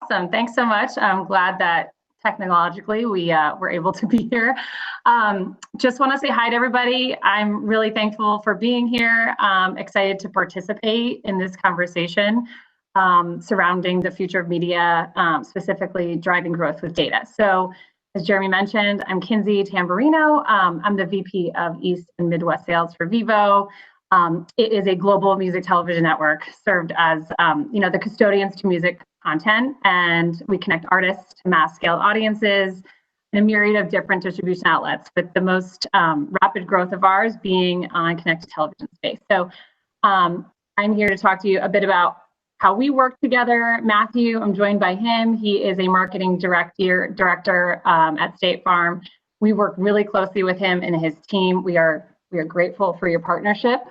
Awesome. Thanks so much. I'm glad that technologically we were able to be here. Just want to say hi to everybody. I'm really thankful for being here. Excited to participate in this conversation surrounding the future of media, specifically driving growth with data. So as Jeremy mentioned, I'm Kinsey Tamberrino. I'm the VP of East and Midwest Sales for Vevo. It is a global music television network served as the custodians to music content, and we connect artists to mass scale audiences in a myriad of different distribution outlets, with the most rapid growth of ours being on connected television space. So I'm here to talk to you a bit about how we work together. Matthew, I'm joined by him. He is a marketing director at State Farm. We work really closely with him and his team. We are grateful for your partnership.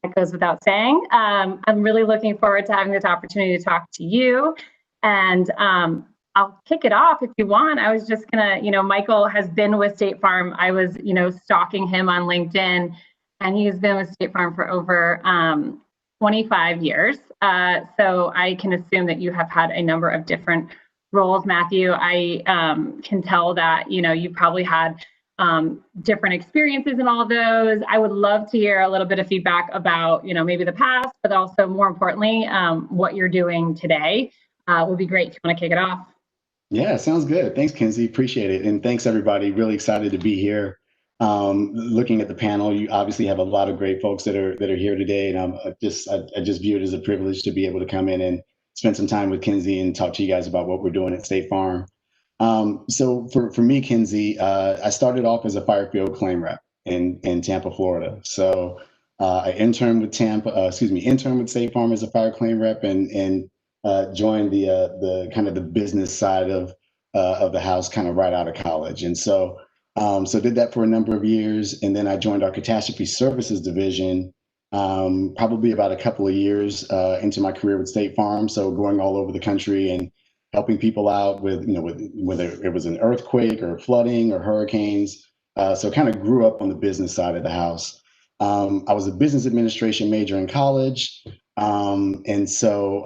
That goes without saying. I'm really looking forward to having this opportunity to talk to you. And I'll kick it off if you want. I was just gonna, Michael has been with State Farm. I was, stalking him on LinkedIn, and he's been with State Farm for over 25 years. So I can assume that you have had a number of different roles, Matthew. I can tell that, you probably had different experiences in all of those. I would love to hear a little bit of feedback about, maybe the past, but also more importantly, what you're doing today. Would be great if you want to kick it off. Yeah, sounds good. Thanks, Kinsey. Appreciate it. And thanks, everybody. Really excited to be here. Looking at the panel, you obviously have a lot of great folks that are here today. And I just view it as a privilege to be able to come in and spend some time with Kinsey and talk to you guys about what we're doing at State Farm. So for me, Kinsey, I started off as a fire field claim rep in Tampa, Florida. So I interned with State Farm as a fire claim rep and joined the kind of the business side of the house kind of right out of college. And so did that for a number of years. And then I joined our catastrophe services division probably about a couple of years into my career with State Farm. So going all over the country and helping people out with whether it was an earthquake or flooding or hurricanes. So kind of grew up on the business side of the house. I was a business administration major in college. And so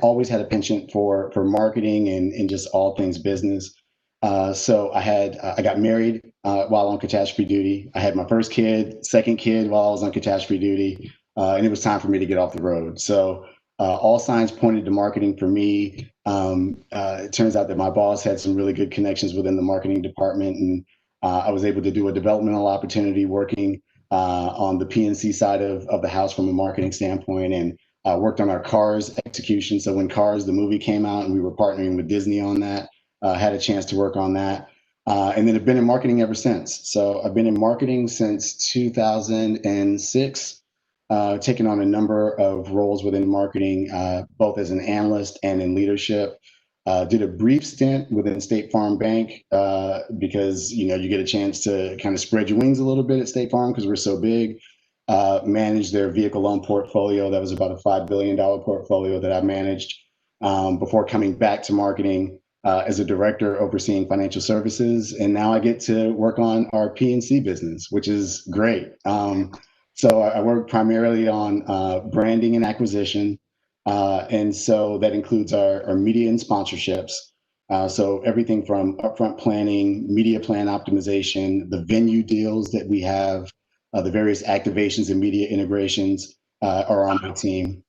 always had a penchant for marketing and just all things business. So I got married while on catastrophe duty. I had my first kid, second kid while I was on catastrophe duty. And it was time for me to get off the road. So all signs pointed to marketing for me. It turns out that my boss had some really good connections within the marketing department, and I was able to do a developmental opportunity working on the PNC side of the house from a marketing standpoint, and worked on our Cars execution. So when Cars, the movie, came out and we were partnering with Disney on that, had a chance to work on that. And then I've been in marketing ever since. So I've been in marketing since 2006. Taken on a number of roles within marketing, both as an analyst and in leadership. Did a brief stint within State Farm Bank because you get a chance to kind of spread your wings a little bit at State Farm because we're so big. Managed their vehicle loan portfolio. That was about a $5 billion portfolio that I managed before coming back to marketing as a director overseeing financial services. And now I get to work on our PNC business, which is great. So I work primarily on branding and acquisition. And so that includes our media and sponsorships. So everything from upfront planning, media plan optimization, the venue deals that we have, the various activations and media integrations are on my team.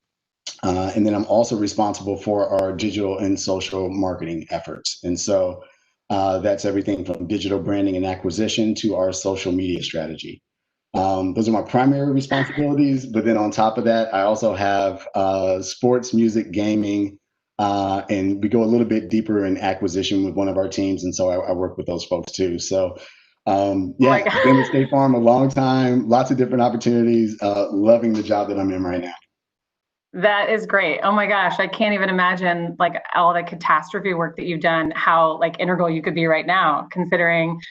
And then I'm also responsible for our digital and social marketing efforts. And so that's everything from digital branding and acquisition to our social media strategy. Those are my primary responsibilities, but then on top of that, I also have sports, music, gaming, and we go a little bit deeper in acquisition with one of our teams, and so I work with those folks too. So I've been with State Farm a long time, lots of different opportunities, loving the job that I'm in right now. That is great. Oh my gosh, I can't even imagine like all the catastrophe work that you've done, how like integral you could be right now, considering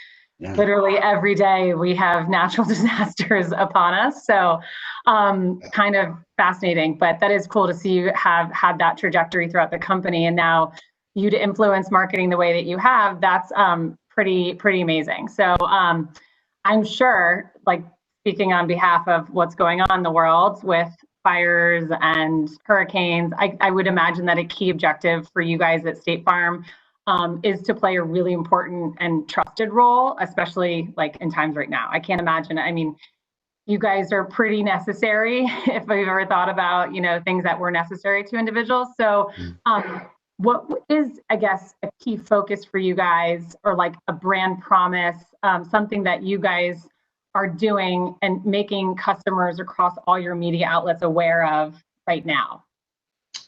literally every day we have natural disasters upon us. So kind of fascinating, but that is cool to see you have had that trajectory throughout the company. And now you to influence marketing the way that you have, that's pretty amazing. So I'm sure, like speaking on behalf of what's going on in the world with fires and hurricanes, I would imagine that a key objective for you guys at State Farm is to play a really important and trusted role, especially like in times right now. I can't imagine. I mean, you guys are pretty necessary if we've ever thought about, things that were necessary to individuals. So what is, I guess, a key focus for you guys, or like a brand promise, something that you guys are doing and making customers across all your media outlets aware of right now?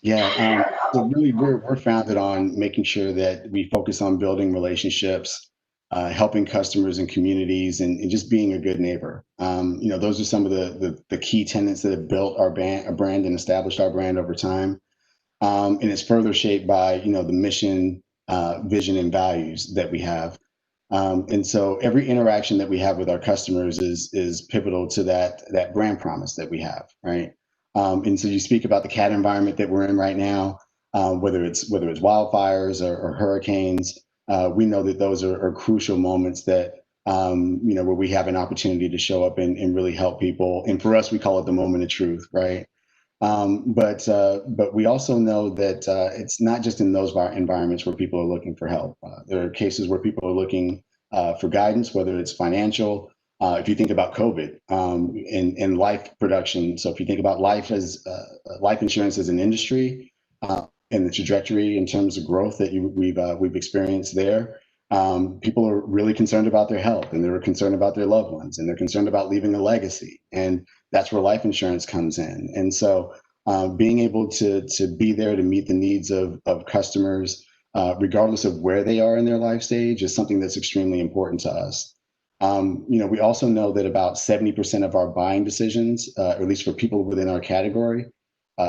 Yeah, so really we're founded on making sure that we focus on building relationships, helping customers and communities, and just being a good neighbor. Those are some of the key tenets that have built our brand and established our brand over time. And it's further shaped by, the mission, vision, and values that we have. And so every interaction that we have with our customers is pivotal to that brand promise that we have, right? And so you speak about the cat environment that we're in right now, whether it's wildfires or hurricanes. We know that those are crucial moments that where we have an opportunity to show up and really help people. And for us, we call it the moment of truth, right? But we also know that it's not just in those environments where people are looking for help. There are cases where people are looking for guidance, whether it's financial. If you think about COVID and life production, so if you think about life insurance as an industry and the trajectory in terms of growth that we've experienced there, people are really concerned about their health, and they're concerned about their loved ones, and they're concerned about leaving a legacy. And that's where life insurance comes in. And so being able to be there to meet the needs of customers, regardless of where they are in their life stage, is something that's extremely important to us. We also know that about 70% of our buying decisions, or at least for people within our category,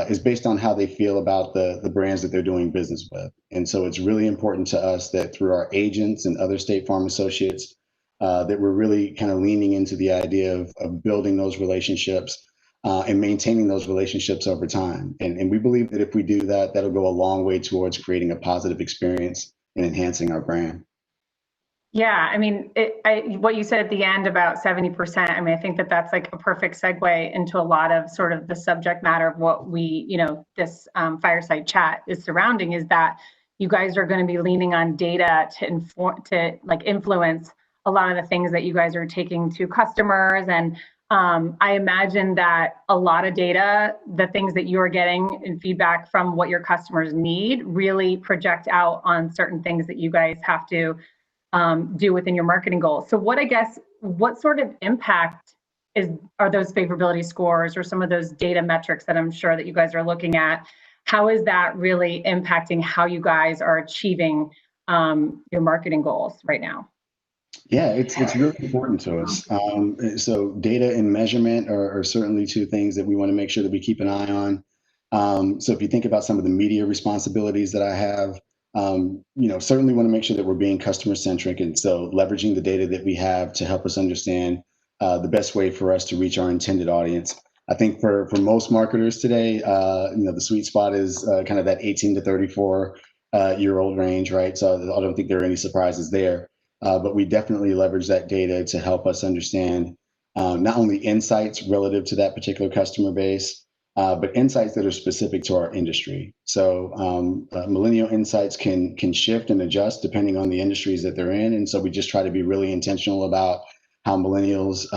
is based on how they feel about the brands that they're doing business with. And so it's really important to us that through our agents and other State Farm associates, that we're really kind of leaning into the idea of building those relationships and maintaining those relationships over time. And we believe that if we do that, that'll go a long way towards creating a positive experience and enhancing our brand. Yeah, I mean, what you said at the end about 70%, I mean, I think that that's like a perfect segue into a lot of sort of the subject matter of what this fireside chat is surrounding, is that you guys are going to be leaning on data to influence a lot of the things that you guys are taking to customers. And I imagine that a lot of data, the things that you're getting in feedback from what your customers need, really project out on certain things that you guys have to do within your marketing goals. So what sort of impact are those favorability scores or some of those data metrics that I'm sure that you guys are looking at? How is that really impacting how you guys are achieving your marketing goals right now? Yeah, it's really important to us. So data and measurement are certainly two things that we want to make sure that we keep an eye on. So if you think about some of the media responsibilities that I have, certainly want to make sure that we're being customer centric, and so leveraging the data that we have to help us understand the best way for us to reach our intended audience. I think for most marketers today, the sweet spot is kind of that 18 to 34 year old range, right? So I don't think there are any surprises there, but we definitely leverage that data to help us understand not only insights relative to that particular customer base, but insights that are specific to our industry. So millennial insights can shift and adjust depending on the industries that they're in. And so we just try to be really intentional about how millennials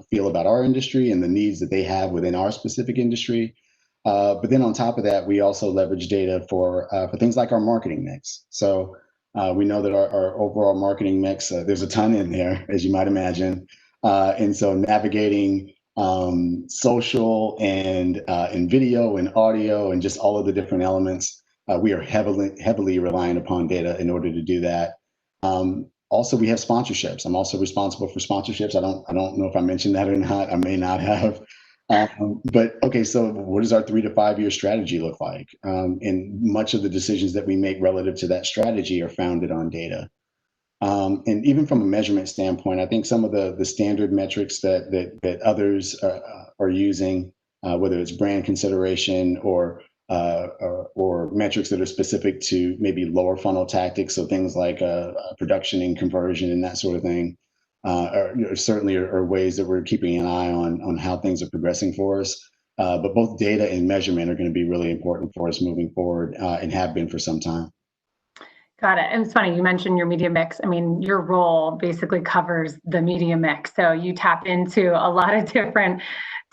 feel about our industry and the needs that they have within our specific industry. But then on top of that, we also leverage data for things like our marketing mix. So we know that our overall marketing mix, there's a ton in there, as you might imagine. And so navigating social and video and audio and just all of the different elements, we are heavily reliant upon data in order to do that. Also, we have sponsorships. I'm also responsible for sponsorships. I don't know if I mentioned that or not. I may not have. But okay, so what does our 3 to 5 year strategy look like? And much of the decisions that we make relative to that strategy are founded on data. And even from a measurement standpoint, I think some of the standard metrics that others are using, whether it's brand consideration or metrics that are specific to maybe lower funnel tactics, so things like production and conversion and that sort of thing, certainly are ways that we're keeping an eye on how things are progressing for us. But both data and measurement are going to be really important for us moving forward, and have been for some time. Got it. And it's funny, you mentioned your media mix. I mean, your role basically covers the media mix. So you tap into a lot of different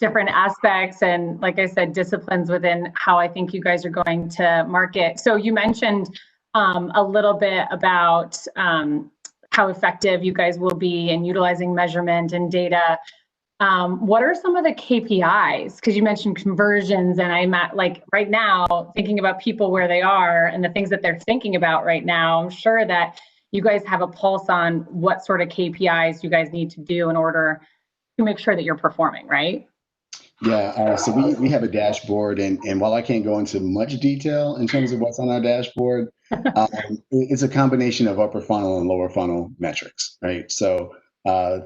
aspects and, like I said, disciplines within how I think you guys are going to market. So you mentioned a little bit about how effective you guys will be in utilizing measurement and data. What are some of the KPIs? Because you mentioned conversions, and I'm at, like, right now thinking about people where they are and the things that they're thinking about right now. I'm sure that you guys have a pulse on what sort of KPIs you guys need to do in order to make sure that you're performing, right? Yeah, so we have a dashboard, and while I can't go into much detail in terms of what's on our dashboard, it's a combination of upper funnel and lower funnel metrics, right? So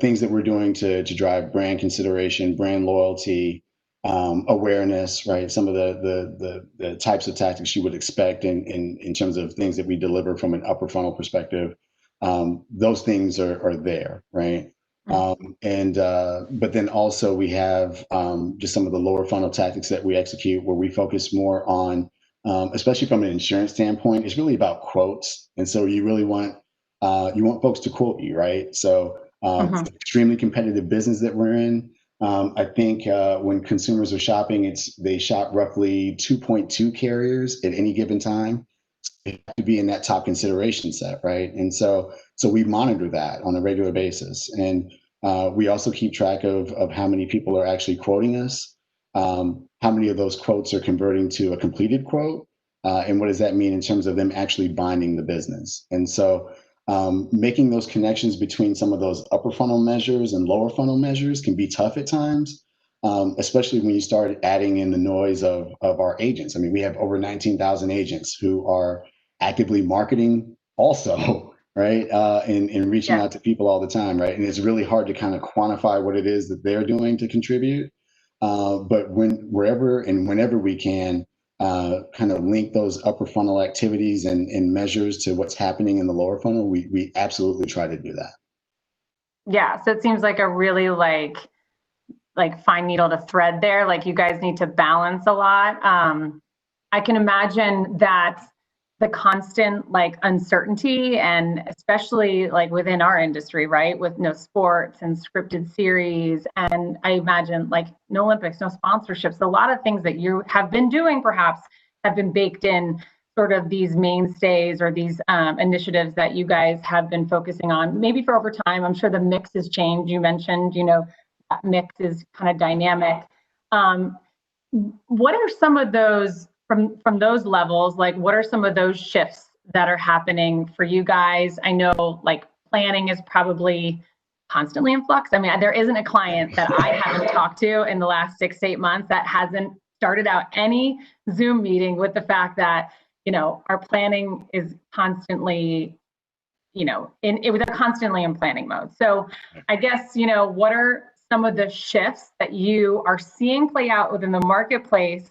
things that we're doing to drive brand consideration, brand loyalty, awareness, right? Some of the types of tactics you would expect in terms of things that we deliver from an upper funnel perspective. Those things are there, right? But then also we have just some of the lower funnel tactics that we execute, where we focus more on, especially from an insurance standpoint, it's really about quotes. And so you really want folks to quote you, right? So it's an extremely competitive business that we're in. I think when consumers are shopping, they shop roughly 2.2 carriers at any given time. So they have to be in that top consideration set, right? And so we monitor that on a regular basis, and we also keep track of how many people are actually quoting us, how many of those quotes are converting to a completed quote, and what does that mean in terms of them actually binding the business. And so making those connections between some of those upper funnel measures and lower funnel measures can be tough at times, especially when you start adding in the noise of our agents. I mean, we have over 19,000 agents who are actively marketing also, right? And reaching out to people all the time, right? And it's really hard to kind of quantify what it is that they're doing to contribute. But wherever and whenever we can, kind of link those upper funnel activities and measures to what's happening in the lower funnel, we absolutely try to do that. Yeah, so it seems like a really like fine needle to thread there. Like, you guys need to balance a lot. I can imagine that the constant like uncertainty, and especially like within our industry, right, with no sports and scripted series, and I imagine like no Olympics, no sponsorships, a lot of things that you have been doing perhaps have been baked in, sort of these mainstays or these initiatives that you guys have been focusing on maybe for over time. I'm sure the mix has changed. You mentioned, that mix is kind of dynamic. What are some of those from those levels? Like, what are some of those shifts that are happening for you guys? I know like planning is probably constantly in flux. I mean, there isn't a client that I haven't talked to in the last 6 to 8 months that hasn't started out any Zoom meeting with the fact that, our planning is constantly, they're constantly in planning mode. So I guess, what are some of the shifts that you are seeing play out within the marketplace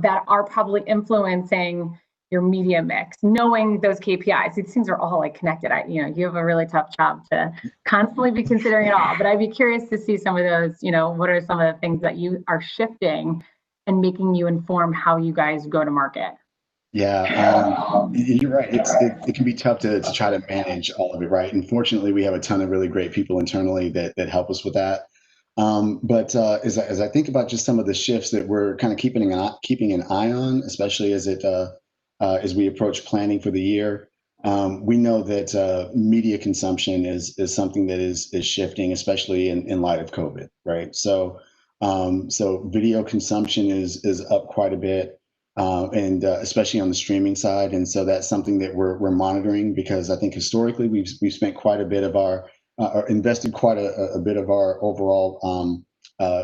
that are probably influencing your media mix, knowing those KPIs? These things are all like connected. You have a really tough job to constantly be considering it all, but I'd be curious to see some of those, what are some of the things that you are shifting and making you inform how you guys go to market? Yeah, you're right. It can be tough to try to manage all of it, right? And fortunately, we have a ton of really great people internally that help us with that. But as I think about just some of the shifts that we're kind of keeping an eye on, especially as we approach planning for the year, we know that media consumption is something that is shifting, especially in light of COVID, right? So video consumption is up quite a bit. And especially on the streaming side, and so that's something that we're monitoring, because I think historically we've spent quite a bit of our or invested quite a bit of our overall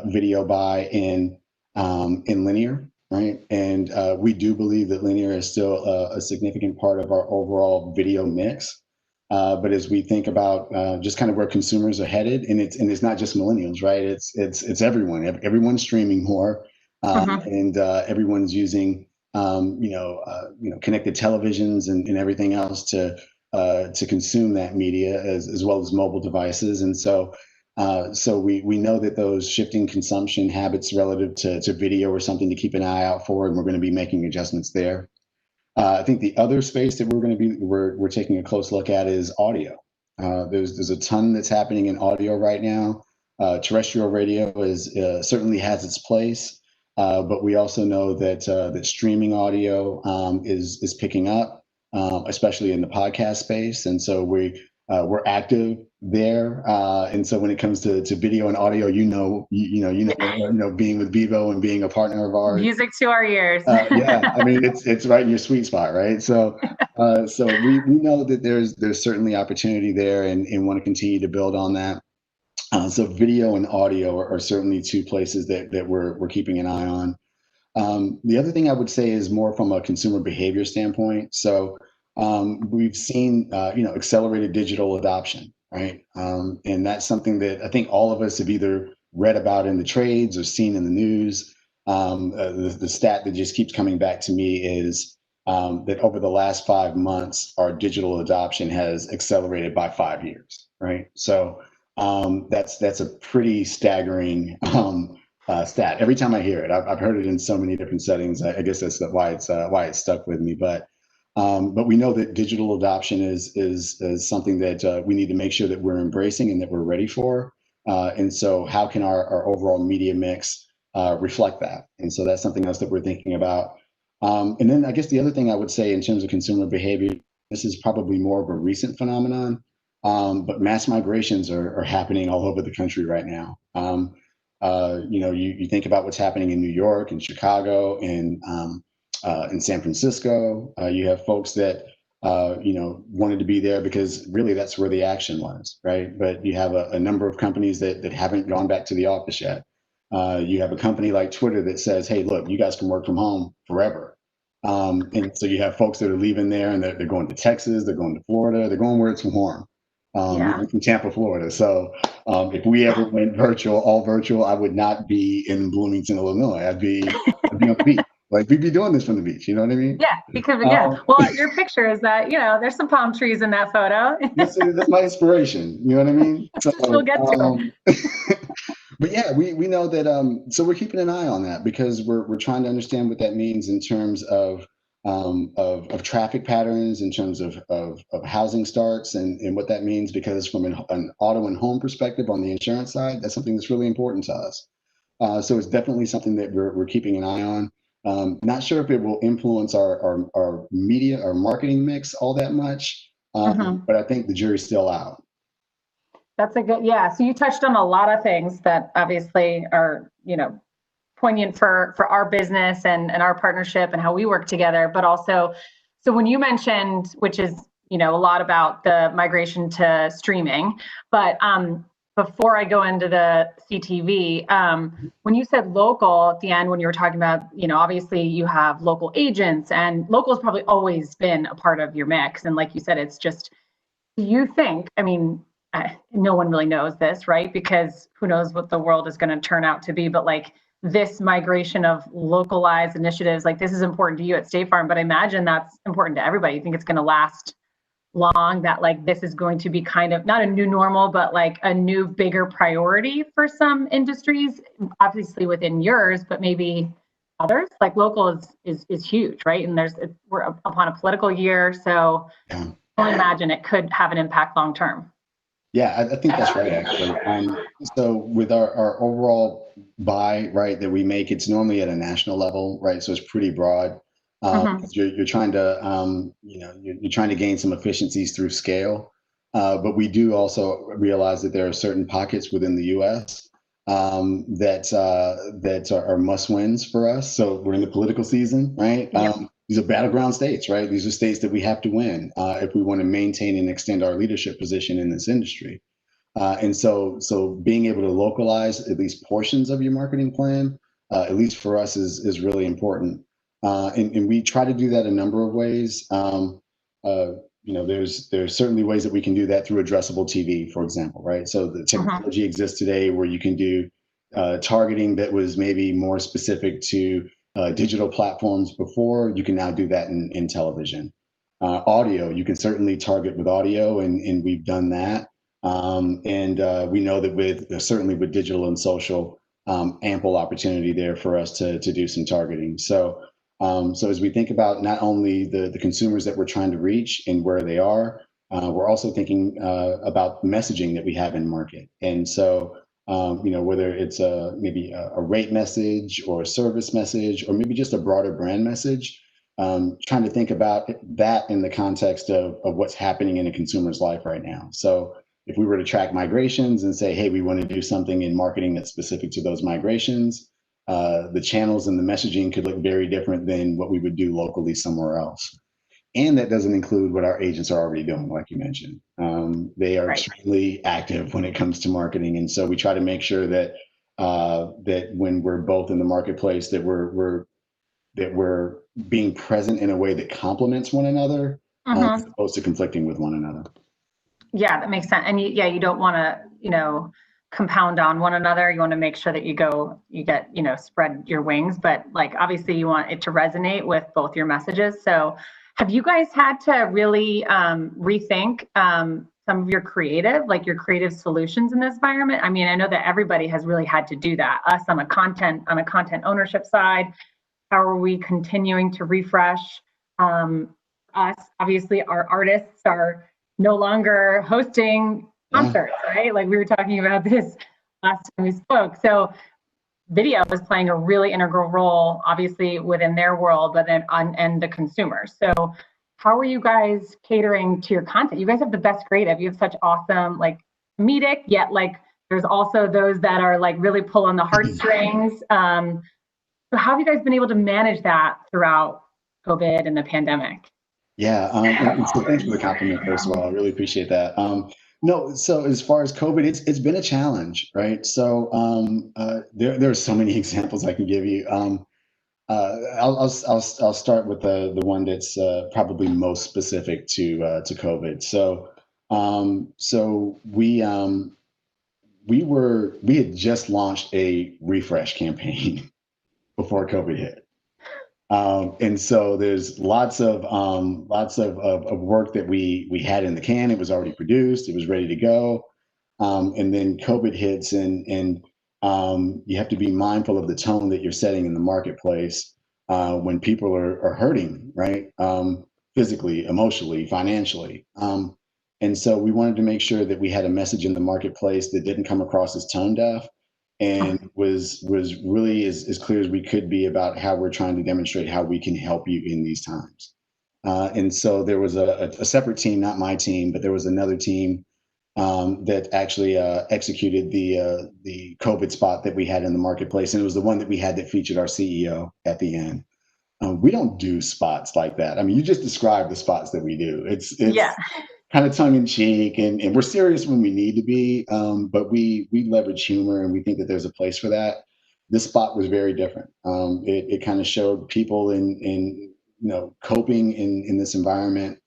video buy in linear, right? And we do believe that linear is still a significant part of our overall video mix. But as we think about just kind of where consumers are headed, and it's not just millennials, right? It's everyone. Everyone's streaming more. And everyone's using connected televisions and everything else to consume that media, as well as mobile devices. And so So we know that those shifting consumption habits relative to video are something to keep an eye out for, and we're going to be making adjustments there. I think the other space that we're taking a close look at is audio. There's a ton that's happening in audio right now. Terrestrial radio certainly has its place, but we also know that streaming audio is picking up, especially in the podcast space, and so we're active there. And so when it comes to video and audio, being with Vevo and being a partner of ours, music to our ears. Yeah, I mean it's right in your sweet spot, right? So we know that there's certainly opportunity there, and want to continue to build on that. So video and audio are certainly two places that we're keeping an eye on. The other thing I would say is more from a consumer behavior standpoint. So we've seen accelerated digital adoption, right? And that's something that I think all of us have either read about in the trades or seen in the news. The stat that just keeps coming back to me is that over the last 5 months, our digital adoption has accelerated by 5 years, right? So that's a pretty staggering stat. Every time I hear it, I've heard it in so many different settings. I guess that's why it's stuck with me. But we know that digital adoption is something that we need to make sure that we're embracing and that we're ready for. And so how can our overall media mix reflect that? And so that's something else that we're thinking about. And then I guess the other thing I would say in terms of consumer behavior, this is probably more of a recent phenomenon, but mass migrations are happening all over the country right now. You think about what's happening in New York and Chicago and in San Francisco. You have folks that wanted to be there because really that's where the action was, right? But you have a number of companies that haven't gone back to the office yet. You have a company like Twitter that says, hey, look, you guys can work from home forever. And so you have folks that are leaving there and they're going to Texas, they're going to Florida, they're going where it's warm. I'm from Tampa, Florida. So if we ever went all virtual, I would not be in Bloomington, Illinois. I'd be on the beach. Like we'd be doing this from the beach. You know what I mean? Yeah, because well, your picture is that there's some palm trees in that photo. that's my inspiration. You know what I mean? So, we'll get to it. But yeah, we know that. So we're keeping an eye on that because we're trying to understand what that means in terms of traffic patterns, in terms of housing starts, and what that means, because from an auto and home perspective on the insurance side, that's something that's really important to us. So it's definitely something that we're keeping an eye on. Not sure if it will influence our media or marketing mix all that much, but I think the jury's still out. That's a good, so you touched on a lot of things that obviously are, poignant for our business and our partnership and how we work together, but also, so when you mentioned, which is, a lot about the migration to streaming, but before I go into the CTV, when you said local at the end, when you were talking about, obviously you have local agents, and local has probably always been a part of your mix. And like you said, it's just, do you think, no one really knows this, right? Because who knows what the world is going to turn out to be, but like this migration of localized initiatives, like this is important to you at State Farm, but I imagine that's important to everybody. You think it's going to last long, that like this is going to be kind of not a new normal, but like a new bigger priority for some industries, obviously within yours, but maybe others? Like local is huge, right? And we're upon a political year, so I can imagine it could have an impact long term. Yeah, I think that's right, actually. So with our overall buy, right, that we make, it's normally at a national level, right? So it's pretty broad. You're trying to, you're trying to gain some efficiencies through scale. But we do also realize that there are certain pockets within the U.S. that are must wins for us. So we're in the political season, right? These are battleground states, right? These are states that we have to win if we want to maintain and extend our leadership position in this industry. And so being able to localize at least portions of your marketing plan, at least for us, is really important. And we try to do that a number of ways. There's certainly ways that we can do that through addressable TV, for example, right? So the technology exists today where you can do targeting that was maybe more specific to digital platforms before. You can now do that in television. Audio, you can certainly target with audio, and we've done that. We know that certainly with digital and social, ample opportunity there for us to do some targeting. So as we think about not only the consumers that we're trying to reach and where they are, we're also thinking about messaging that we have in market. And so, whether it's maybe a rate message or a service message, or maybe just a broader brand message, trying to think about that in the context of what's happening in a consumer's life right now. So if we were to track migrations and say, hey, we want to do something in marketing that's specific to those migrations, the channels and the messaging could look very different than what we would do locally somewhere else. And that doesn't include what our agents are already doing, like you mentioned. They are Right. extremely active when it comes to marketing. And so we try to make sure that that when we're both in the marketplace, that we're being present in a way that complements one another, as opposed to conflicting with one another. Yeah, that makes sense. And you don't want to, compound on one another. You want to make sure that you get, spread your wings, but like, obviously you want it to resonate with both your messages. So have you guys had to really rethink some of your creative solutions in this environment? I mean, I know that everybody has really had to do that. Us on a content ownership side, how are we continuing to refresh? Us, obviously, our artists are no longer hosting concerts, right? Like we were talking about this last time we spoke. So video is playing a really integral role, obviously, within their world, but then and the consumers. So how are you guys catering to your content? You guys have the best creative. You have such awesome, like, comedic, yet like there's also those that are like really pull on the heartstrings. So how have you guys been able to manage that throughout COVID and the pandemic? Yeah, so thanks for the compliment, first of all. I really appreciate that. No, so as far as COVID, it's been a challenge, right? So there are so many examples I can give you. I'll start with the one that's probably most specific to COVID. So we had just launched a refresh campaign before COVID hit. And so there's lots of work that we had in the can. It was already produced. It was ready to go. And then COVID hits, and you have to be mindful of the tone that you're setting in the marketplace when people are hurting, right? Physically, emotionally, financially. And so we wanted to make sure that we had a message in the marketplace that didn't come across as tone deaf, and was really as clear as we could be about how we're trying to demonstrate how we can help you in these times. And so there was a separate team, not my team, but there was another team that actually executed the COVID spot that we had in the marketplace, and it was the one that we had that featured our CEO at the end. We don't do spots like that. I mean, you just described the spots that we do. It's Yeah. kind of tongue in cheek, and we're serious when we need to be, but we leverage humor, and we think that there's a place for that. This spot was very different. It kind of showed people in coping in this environment.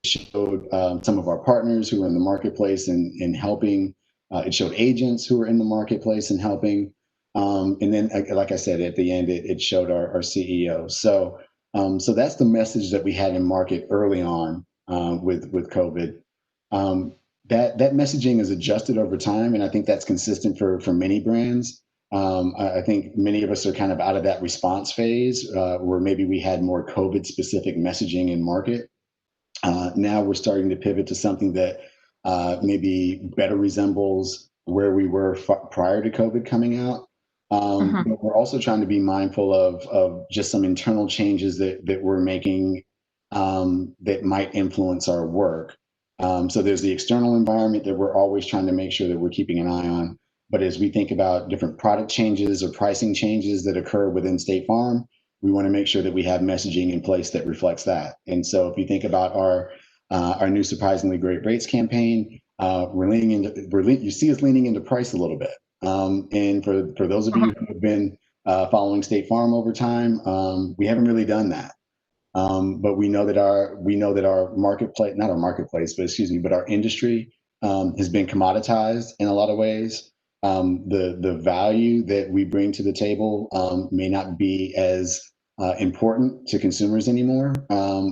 Showed some of our partners who were in the marketplace and helping. It showed agents who were in the marketplace and helping. And then, like I said, at the end, it showed our CEO. So that's the message that we had in market early on with COVID. That messaging is adjusted over time, and I think that's consistent for many brands. I think many of us are kind of out of that response phase where maybe we had more COVID specific messaging in market. Now we're starting to pivot to something that maybe better resembles where we were prior to COVID coming out. But we're also trying to be mindful of just some internal changes that we're making that might influence our work. So there's the external environment that we're always trying to make sure that we're keeping an eye on. But as we think about different product changes or pricing changes that occur within State Farm, we want to make sure that we have messaging in place that reflects that. And so if you think about our new Surprisingly Great Rates campaign, you see us leaning into price a little bit. And for those of you who have been following State Farm over time, we haven't really done that. But we know that our marketplace, not our marketplace, but excuse me, but our industry has been commoditized in a lot of ways. The value that we bring to the table may not be as important to consumers anymore,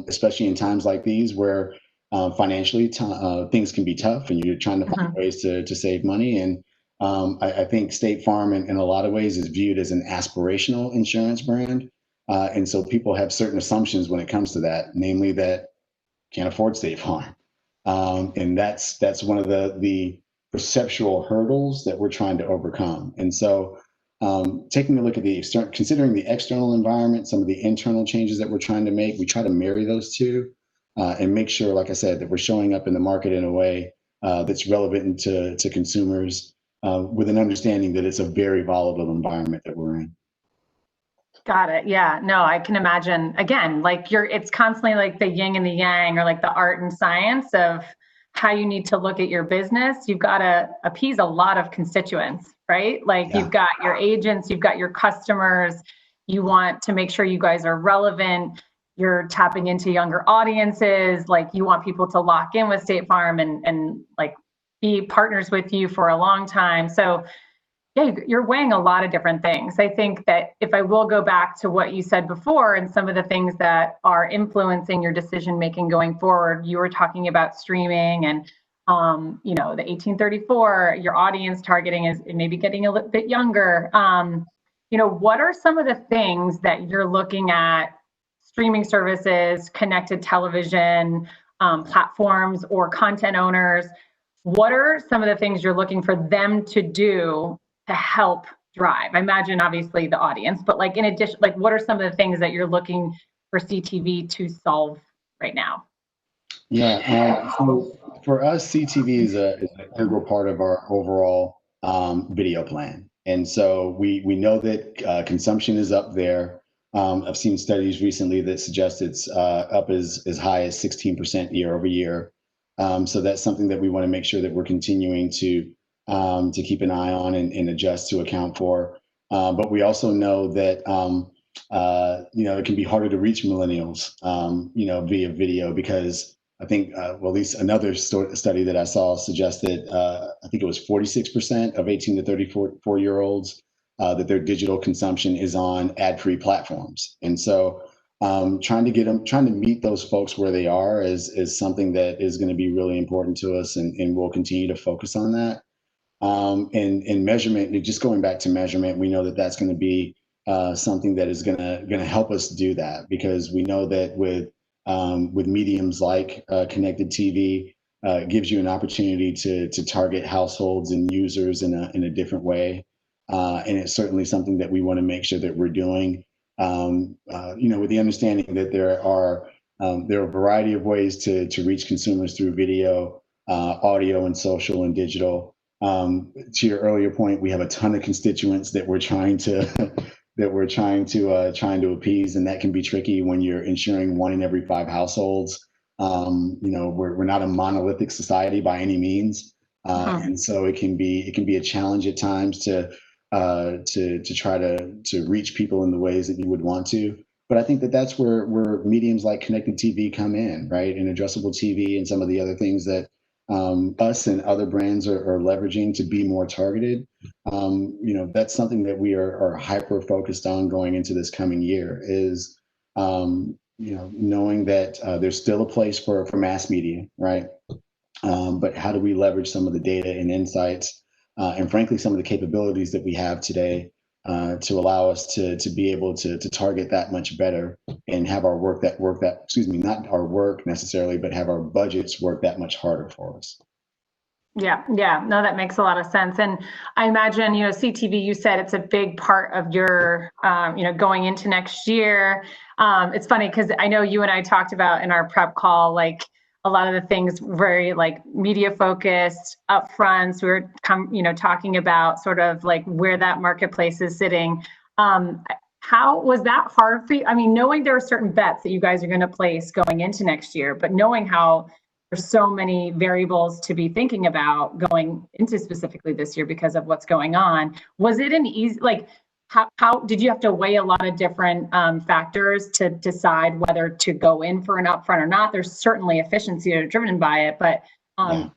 especially in times like these where financially, things can be tough, and you're trying to find ways to save money. And I think State Farm, in a lot of ways, is viewed as an aspirational insurance brand, and so people have certain assumptions when it comes to that, namely that can't afford State Farm, and that's one of the perceptual hurdles that we're trying to overcome. And so, taking a look at considering the external environment, some of the internal changes that we're trying to make, we try to marry those two, and make sure, like I said, that we're showing up in the market in a way that's relevant to consumers, with an understanding that it's a very volatile environment that we're in. Got it. Yeah, no, I can imagine. Again, like it's constantly like the yin and the yang, or like the art and science of how you need to look at your business. You've got to appease a lot of constituents, right? Like you've got your agents, you've got your customers. You want to make sure you guys are relevant. You're tapping into younger audiences. Like you want people to lock in with State Farm and like be partners with you for a long time. So yeah, you're weighing a lot of different things. I think that if I will go back to what you said before and some of the things that are influencing your decision making going forward, you were talking about streaming and the 1834, your audience targeting is maybe getting a little bit younger. What are some of the things that you're looking at, streaming services, connected television, platforms, or content owners? What are some of the things you're looking for them to do to help drive? I imagine obviously the audience, but like in addition, like what are some of the things that you're looking for CTV to solve right now? Yeah, so for us, CTV is an integral part of our overall video plan. And so we know that consumption is up there. I've seen studies recently that suggest it's up as high as 16% year over year. So that's something that we want to make sure that we're continuing to keep an eye on and adjust to account for. But we also know that it can be harder to reach millennials, via video, because I think, well, at least another study that I saw suggested, I think it was 46% of 18 to 34-year-olds that their digital consumption is on ad-free platforms. And so trying to meet those folks where they are is something that is going to be really important to us, and we'll continue to focus on that. And measurement, just going back to measurement, we know that that's going to be something that is going to help us do that, because we know that with mediums like connected TV, it gives you an opportunity to target households and users in a different way, and it's certainly something that we want to make sure that we're doing. With the understanding that there are a variety of ways to reach consumers through video, audio, and social and digital. To your earlier point, we have a ton of constituents that we're trying to appease, and that can be tricky when you're insuring 1 in every 5 households. We're not a monolithic society by any means, and so it can be a challenge at times to try to reach people in the ways that you would want to. But I think that's where mediums like connected TV come in, right? And addressable TV and some of the other things that us and other brands are leveraging to be more targeted. That's something that we are hyper focused on going into this coming year, is knowing that there's still a place for mass media, right? But how do we leverage some of the data and insights, and frankly some of the capabilities that we have today, to allow us to be able to target that much better, and have our work not our work necessarily, but have our budgets work that much harder for us. Yeah, no, that makes a lot of sense. And I imagine, CTV, you said it's a big part of your, going into next year. It's funny because I know you and I talked about in our prep call, like a lot of the things very like media focused, upfronts. We were talking about sort of like where that marketplace is sitting. How was that hard for you? I mean, knowing there are certain bets that you guys are going to place going into next year, but knowing how there's so many variables to be thinking about going into specifically this year because of what's going on, was it an easy, like, how did you have to weigh a lot of different factors to decide whether to go in for an upfront or not? There's certainly efficiency driven by it, but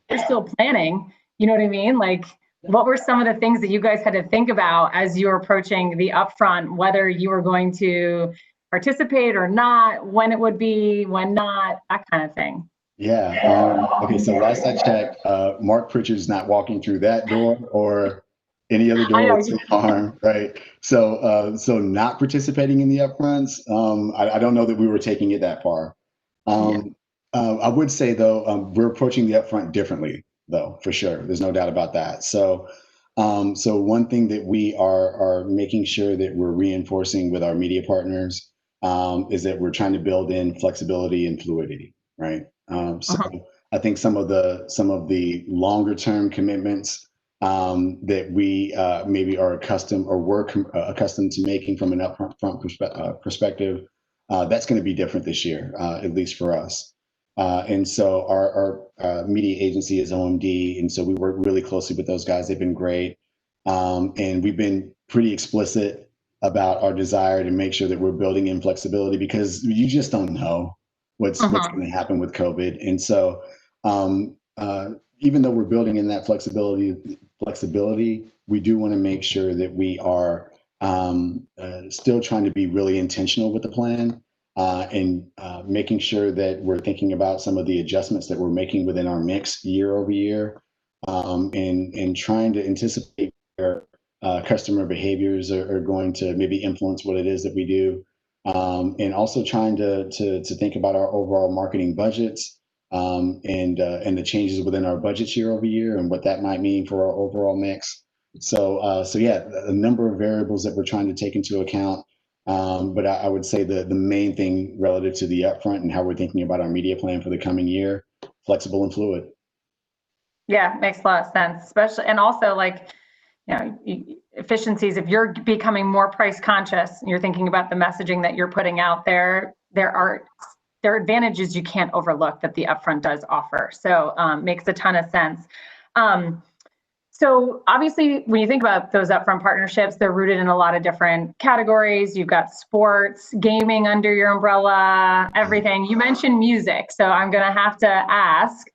you're still planning, you know what I mean? Like, what were some of the things that you guys had to think about as you were approaching the upfront, whether you were going to participate or not, when it would be, when not, that kind of thing? Yeah. Okay. So last I checked, Mark Pritchard's not walking through that door or any other I door at know. State Farm, right? So, so not participating in the upfronts. I don't know that we were taking it that far. Yeah. I would say though, we're approaching the upfront differently, though, for sure. There's no doubt about that. So, so one thing that we are making sure that we're reinforcing with our media partners is that we're trying to build in flexibility and fluidity, right? So Uh-huh. I think some of the longer term commitments that we maybe are accustomed or were accustomed to making from an perspective, that's going to be different this year, at least for us. And so our media agency is OMD, and so we work really closely with those guys. They've been great, and we've been pretty explicit about our desire to make sure that we're building in flexibility because you just don't know what's Uh-huh. going to happen with COVID. And so, um, even though we're building in that flexibility, we do want to make sure that we are still trying to be really intentional with the plan and making sure that we're thinking about some of the adjustments that we're making within our mix year over year, and trying to anticipate where customer behaviors are going to maybe influence what it is that we do, and also trying to think about our overall marketing budgets, and the changes within our budgets year over year and what that might mean for our overall mix. So yeah, a number of variables that we're trying to take into account. But I would say the main thing relative to the upfront and how we're thinking about our media plan for the coming year, flexible and fluid. Yeah, makes a lot of sense, especially, and also like, efficiencies, if you're becoming more price conscious and you're thinking about the messaging that you're putting out there, there are advantages you can't overlook that the upfront does offer. So makes a ton of sense. So obviously, when you think about those upfront partnerships, they're rooted in a lot of different categories. You've got sports, gaming under your umbrella, everything. You mentioned music, so I'm gonna have to ask,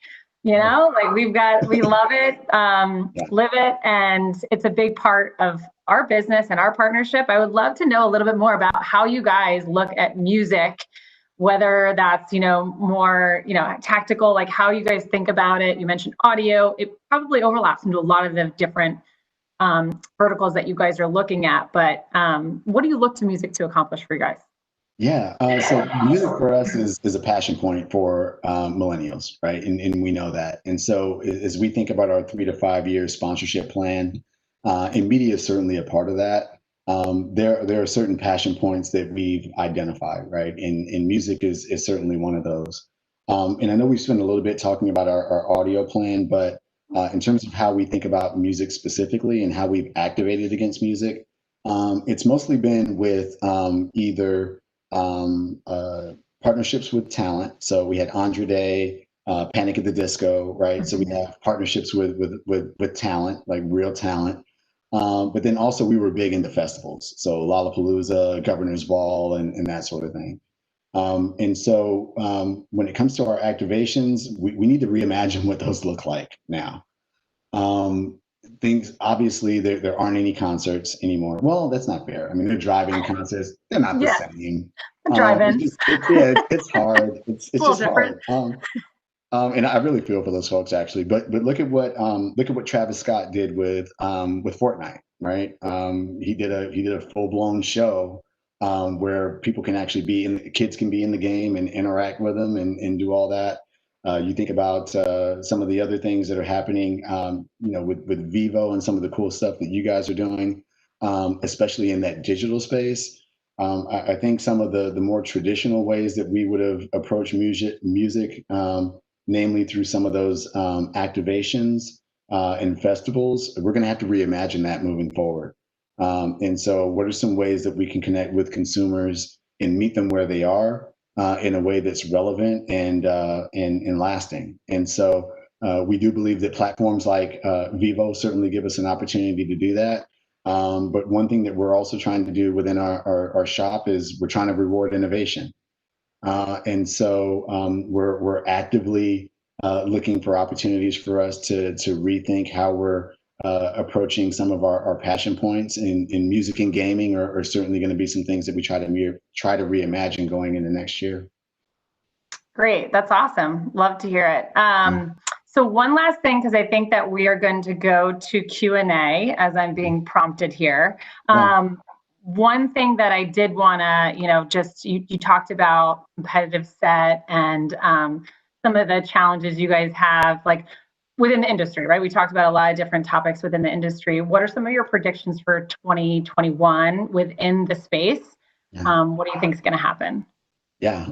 like we love it, Yeah. live it, and it's a big part of our business and our partnership. I would love to know a little bit more about how you guys look at music, whether that's, more, tactical, like how you guys think about it. You mentioned audio. It probably overlaps into a lot of the different verticals that you guys are looking at, but what do you look to music to accomplish for you guys? Yeah. So music for us is a passion point for millennials, right? And we know that. And so as we think about our 3 to 5 year sponsorship plan, and media is certainly a part of that. There are certain passion points that we've identified, right? And music is certainly one of those. And I know we spent a little bit talking about our audio plan, but in terms of how we think about music specifically and how we've activated against music, it's mostly been with either partnerships with talent. So we had Andre Day, Panic at the Disco, right? So we have partnerships with talent, like real talent. But then also we were big into festivals, so Lollapalooza, Governor's Ball, and that sort of thing. And so when it comes to our activations, we need to reimagine what those look like now. Um, Things obviously there aren't any concerts anymore. Well, that's not fair. I mean, they're driving concerts. They're not the Yeah, same. It's drive-ins. just yeah, it's hard. It's It's a little just different. hard. And I really feel for those folks actually. But look at what Travis Scott did with Fortnite, right? He did a full blown show where people can actually kids can be in the game and interact with them and do all that. You think about some of the other things that are happening, with Vevo and some of the cool stuff that you guys are doing, especially in that digital space. I think some of the more traditional ways that we would have approached music, namely through some of those activations and festivals, we're going to have to reimagine that moving forward. And so, what are some ways that we can connect with consumers and meet them where they are in a way that's relevant and lasting? And so, we do believe that platforms like Vevo certainly give us an opportunity to do that. But one thing that we're also trying to do within our shop is we're trying to reward innovation. And so we're actively looking for opportunities for us to rethink how we're approaching some of our passion points in music and gaming are certainly going to be some things that we try to reimagine going into next year. Great. That's awesome. Love to hear it. So one last thing, because I think that we are going to go to Q&A as I'm being prompted here. One thing that I did want to, just you talked about competitive set and some of the challenges you guys have, like within the industry, right? We talked about a lot of different topics within the industry. What are some of your predictions for 2021 within the space? What do you think is going to happen? Yeah.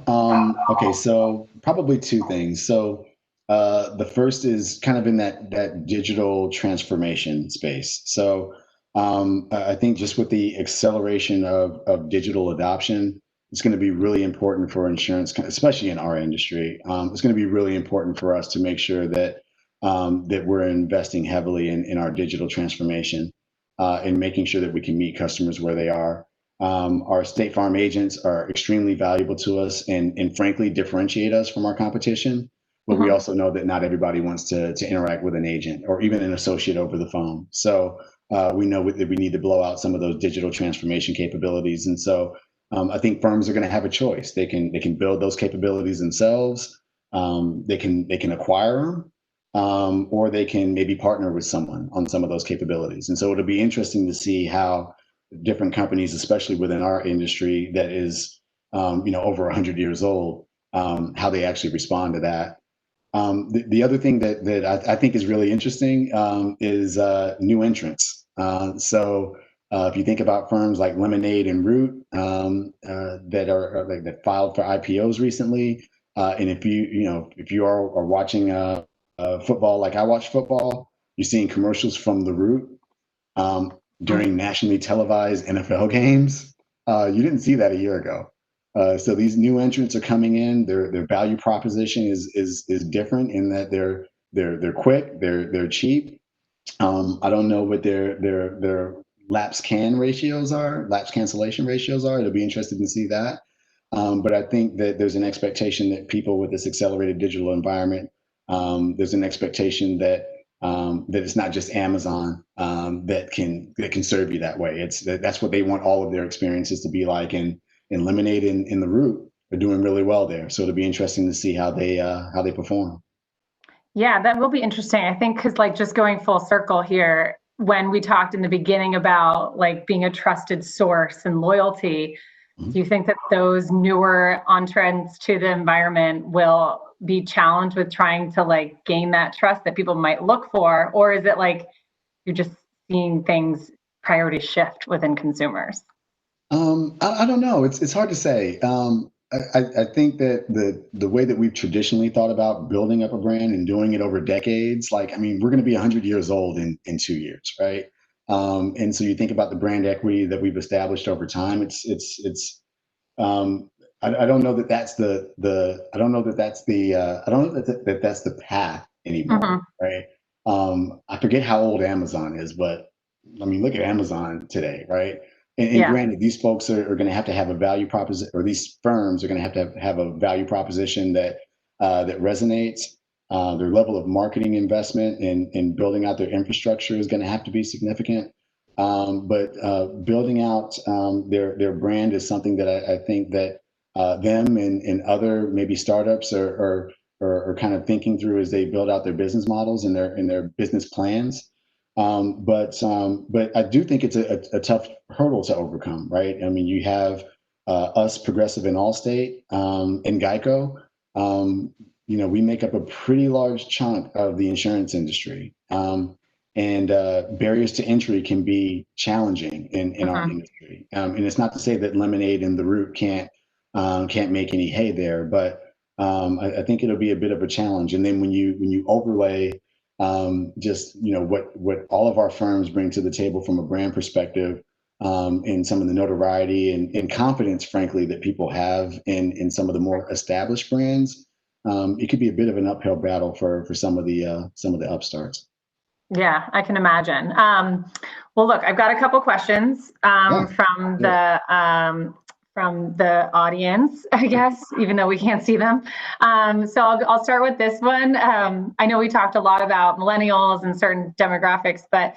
Okay. So probably two things. So the first is kind of in that digital transformation space. So I think just with the acceleration of digital adoption, it's going to be really important for insurance, especially in our industry. It's going to be really important for us to make sure that that we're investing heavily in our digital transformation and making sure that we can meet customers where they are. Our State Farm agents are extremely valuable to us and frankly differentiate us from our competition. But we also know that not everybody wants to interact with an agent or even an associate over the phone. So we know that we need to blow out some of those digital transformation capabilities. And so I think firms are going to have a choice. They can build those capabilities themselves. They can acquire them. Or they can maybe partner with someone on some of those capabilities. And so it'll be interesting to see how different companies, especially within our industry that is, over 100 years old, how they actually respond to that. The other thing that I think is really interesting is new entrants. So if you think about firms like Lemonade and Root that filed for IPOs recently, and if you are watching football like I watch football, you're seeing commercials from the Root during nationally televised NFL games. You didn't see that a year ago. So these new entrants are coming in. Their value proposition is different in that they're quick, they're cheap. I don't know what their lapse cancellation ratios are. It'll be interesting to see that. But I think that there's an expectation that people with this accelerated digital environment, there's an expectation that it's not just Amazon that can serve you that way. That's what they want all of their experiences to be like. And Lemonade in the Root are doing really well there. So it'll be interesting to see how they perform. Yeah, that will be interesting. I think because just going full circle here, when we talked in the beginning about being a trusted source and loyalty, do you think that those newer entrants to the environment will be challenged with trying to gain that trust that people might look for? Or is it you're just seeing things priorities shift within consumers? I don't know. It's hard to say. I think that the way that we've traditionally thought about building up a brand and doing it over decades, we're going to be 100 years old in 2 years, right? And so you think about the brand equity that we've established over time. I don't know that that's the path anymore, right? I forget how old Amazon is, but look at Amazon today, right? And granted, these folks are going to have a value proposition, or these firms are going to have a value proposition that resonates. Their level of marketing investment in building out their infrastructure is going to have to be significant. But building out their brand is something that I think that them and other maybe startups are kind of thinking through as they build out their business models and their business plans. But I do think it's a tough hurdle to overcome, right? You have us, Progressive and Allstate, and Geico. We make up a pretty large chunk of the insurance industry. And barriers to entry can be challenging in our industry. And it's not to say that Lemonade and the Root can't make any hay there, but I think it'll be a bit of a challenge. And then when you overlay what all of our firms bring to the table from a brand perspective, and some of the notoriety and confidence, frankly, that people have in some of the more established brands, it could be a bit of an uphill battle for some of the upstarts. Yeah, I can imagine. Well, look, I've got a couple questions from the audience, I guess, even though we can't see them. So I'll start with this one. I know we talked a lot about millennials and certain demographics, but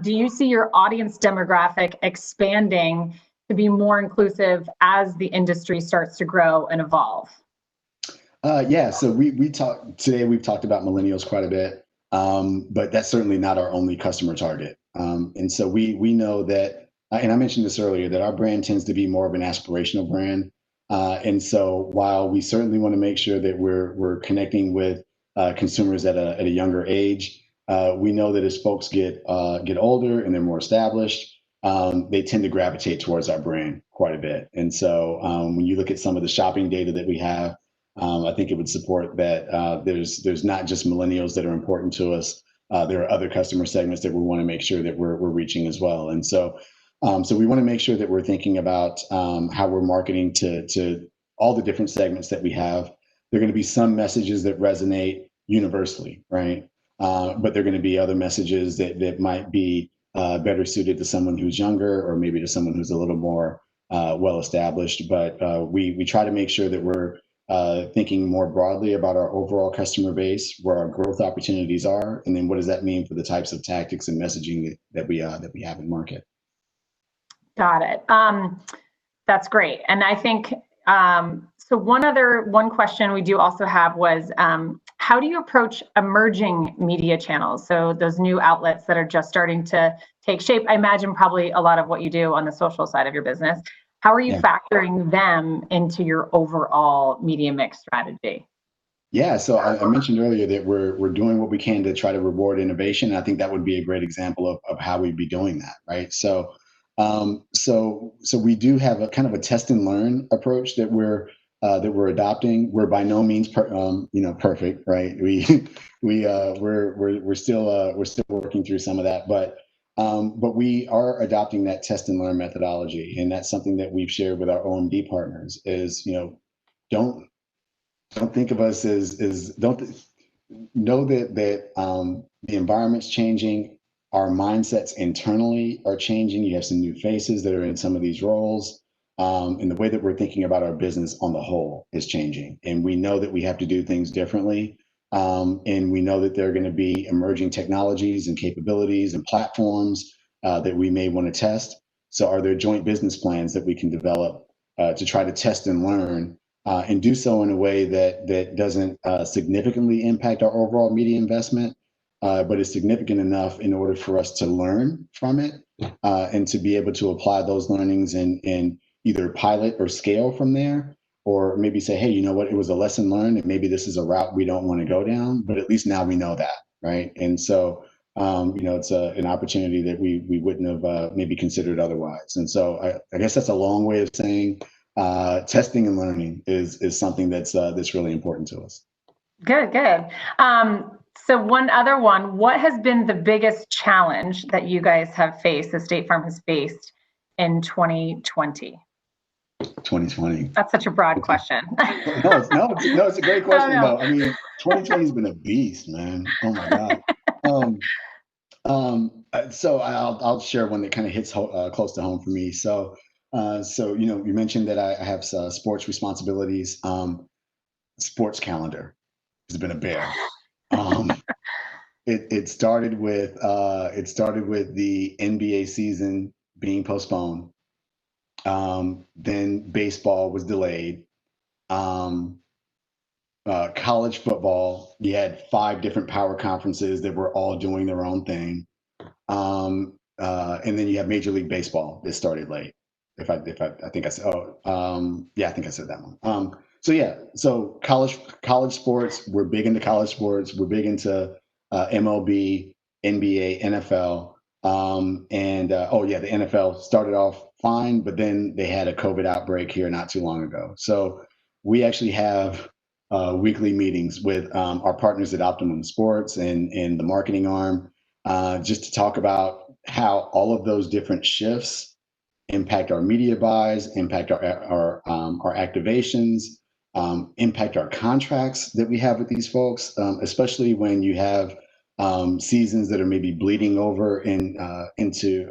do you see your audience demographic expanding to be more inclusive as the industry starts to grow and evolve? Yeah, so we talked today. We've talked about millennials quite a bit, but that's certainly not our only customer target. And so we know that, and I mentioned this earlier, that our brand tends to be more of an aspirational brand. And so while we certainly want to make sure that we're connecting with consumers at a younger age, we know that as folks get older and they're more established, they tend to gravitate towards our brand quite a bit. And so when you look at some of the shopping data that we have, I think it would support that there's not just millennials that are important to us. There are other customer segments that we want to make sure that we're reaching as well. And so so we want to make sure that we're thinking about how we're marketing to all the different segments that we have. There are going to be some messages that resonate universally, right? But there are going to be other messages that might be better suited to someone who's younger, or maybe to someone who's a little more well established. But we try to make sure that we're thinking more broadly about our overall customer base, where our growth opportunities are, and then what does that mean for the types of tactics and messaging that we have in market. Got it. That's great. And I think so. One question we do also have was, how do you approach emerging media channels? So those new outlets that are just starting to take shape. I imagine probably a lot of what you do on the social side of your business. How are you factoring them into your overall media mix strategy? Yeah, so I mentioned earlier that we're doing what we can to try to reward innovation. I think that would be a great example of how we'd be doing that, right? So so we do have a kind of a test and learn approach that we're adopting. We're by no means perfect, right? We're still working through some of that, but we are adopting that test and learn methodology, and that's something that we've shared with our OMD partners. Is don't think of us as don't know that the environment's changing. Our mindsets internally are changing. You have some new faces that are in some of these roles. And the way that we're thinking about our business on the whole is changing. And we know that we have to do things differently. And we know that there are going to be emerging technologies and capabilities and platforms that we may want to test. So are there joint business plans that we can develop to try to test and learn and do so in a way that doesn't significantly impact our overall media investment, but is significant enough in order for us to learn from it and to be able to apply those learnings and either pilot or scale from there, or maybe say, hey, you know what, it was a lesson learned, and maybe this is a route we don't want to go down, but at least now we know that, right? And so, it's an opportunity that we wouldn't have maybe considered otherwise. And so I guess that's a long way of saying testing and learning is something that's really important to us. Good. So one other one, what has been the biggest challenge that you guys have faced, the State Farm has faced in 2020? 2020. That's such a broad question. No, it's a great question though. I mean, 2020 has been a beast, man. Oh my God. So I'll share one that kind of hits close to home for me. So you mentioned that I have sports responsibilities. Sports calendar has been a bear. It started with the NBA season being postponed. Then baseball was delayed. College football, you had 5 different power conferences that were all doing their own thing. And then you have Major League Baseball that started late. I think I said, I think I said that one. So college sports, we're big into college sports. We're big into MLB, NBA, NFL. The NFL started off fine, but then they had a COVID outbreak here not too long ago. So we actually have weekly meetings with our partners at Optimum Sports and the marketing arm, just to talk about how all of those different shifts impact our media buys, impact our activations, impact our contracts that we have with these folks, especially when you have seasons that are maybe bleeding over into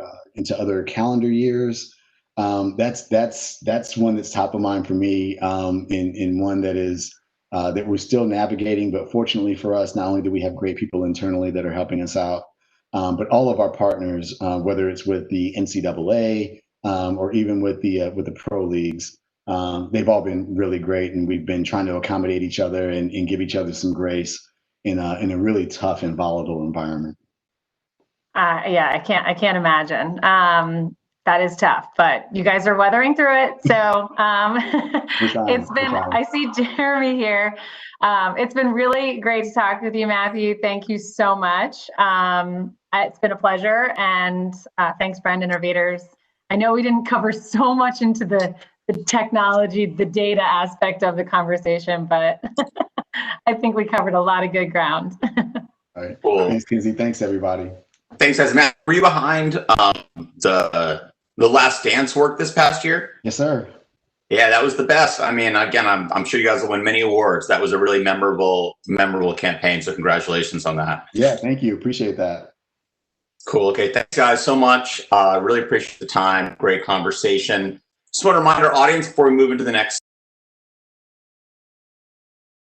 other calendar years. That's one that's top of mind for me, in one that is that we're still navigating. But fortunately for us, not only do we have great people internally that are helping us out, but all of our partners, whether it's with the NCAA or even with the pro leagues, they've all been really great, and we've been trying to accommodate each other and give each other some grace in a really tough and volatile environment. Yeah, I can't imagine. That is tough, but you guys are weathering through it. So it's been, I see Jeremy here. It's been really great to talk with you, Matthew. Thank you so much. It's been a pleasure, and thanks, Brand Innovators. I know we didn't cover so much into the technology, the data aspect of the conversation, but I think we covered a lot of good ground. All right. Cool. Thanks, Kinsey. Thanks, everybody. Thanks, guys. Matt, were you behind the Last Dance work this past year? Yes, sir. Yeah, that was the best. I mean, again, I'm sure you guys will win many awards. That was a really memorable campaign. So congratulations on that. Yeah, thank you. Appreciate that. Cool. Okay, thanks, guys, so much. Really appreciate the time. Great conversation. Just want to remind our audience before we move into the next